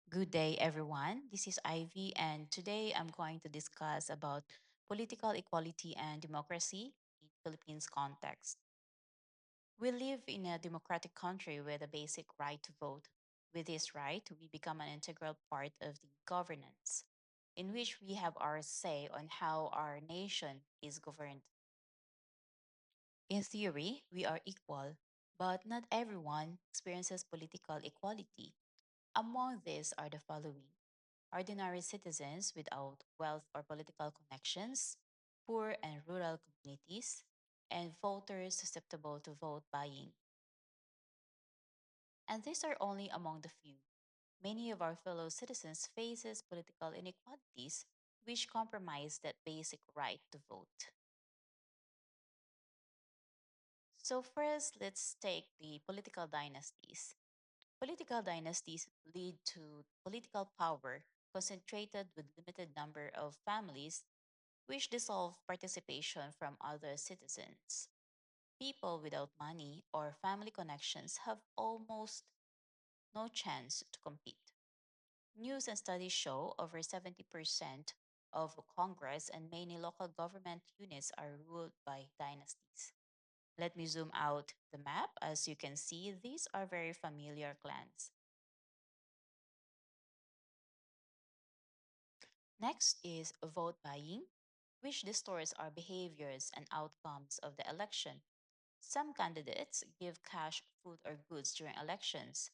Good day, everyone. This is Ivy, and today I'm going to discuss about political equality and democracy in Philippines context. We live in a democratic country with a basic right to vote. With this right, we become an integral part of the governance, in which we have our say on how our nation is governed. In theory, we are equal, but not everyone experiences political equality. Among these are the following: ordinary citizens without wealth or political connections, poor and rural communities, and voters susceptible to vote buying. And these are only among the few. Many of our fellow citizens faces political inequalities which compromise that basic right to vote. So first, let's take the political dynasties. Political dynasties lead to political power concentrated with limited number of families which dissolve participation from other citizens. People without money or family connections have almost no chance to compete. News and studies show over 70% of Congress and many local government units are ruled by dynasties. Let me zoom out the map. As you can see, these are very familiar clans. Next is vote buying, which distorts our behaviors and outcomes of the election. Some candidates give cash, food, or goods during elections.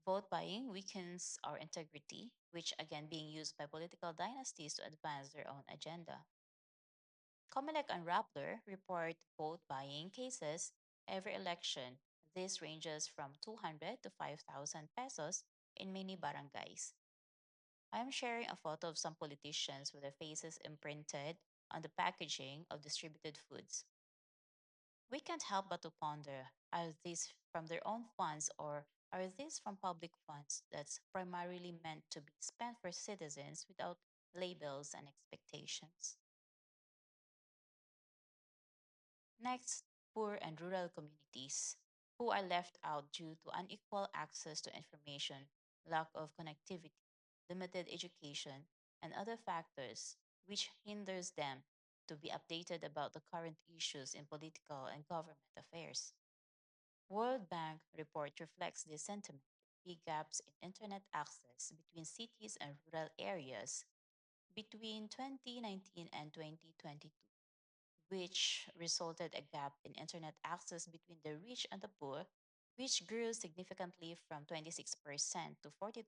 Vote buying weakens our integrity, which again being used by political dynasties to advance their own agenda. Comelec and Rappler report vote buying cases every election. This ranges from 200 to 5,000 pesos in many barangays. I am sharing a photo of some politicians with their faces imprinted on the packaging of distributed foods. We can't help but to ponder, are these from their own funds or are these from public funds that's primarily meant to be spent for citizens without labels and expectations? Next, poor and rural communities who are left out due to unequal access to information, lack of connectivity, limited education, and other factors which hinders them to be updated about the current issues in political and government affairs. World Bank report reflects this sentiment. Big gaps in internet access between cities and rural areas between 2019 and 2022, which resulted a gap in internet access between the rich and the poor, which grew significantly from 26% to 42%.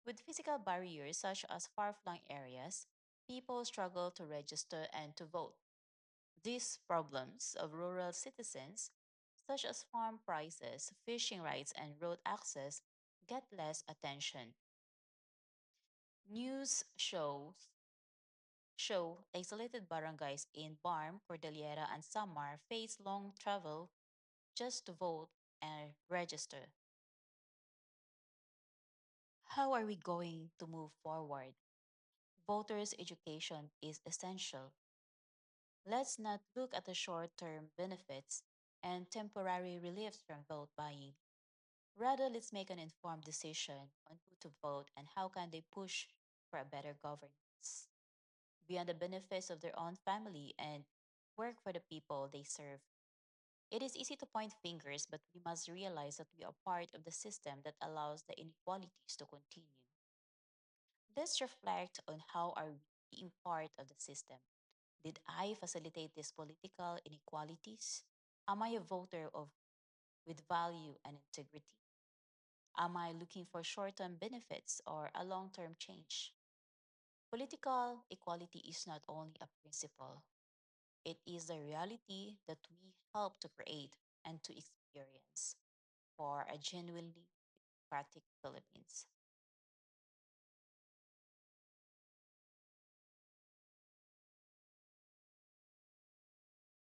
With physical barriers such as far-flung areas, people struggle to register and to vote. These problems of rural citizens, such as farm prices, fishing rights, and road access, get less attention. News show isolated barangays in Barm, Cordillera, and Samar face long travel just to vote and register. How are we going to move forward? Voters' education is essential. Let's not look at the short term benefits and temporary reliefs from vote buying. Rather, let's make an informed decision on who to vote and how can they push for a better governance beyond the benefits of their own family and work for the people they serve. It is easy to point fingers, but we must realize that we are part of the system that allows the inequalities to continue. Let's reflect on how are we being part of the system. Did I facilitate these political inequalities? Am I a voter of with value and integrity? Am I looking for short-term benefits or a long-term change? Political equality is not only a principle, it is the reality that we help to create and to experience for a genuinely democratic Philippines.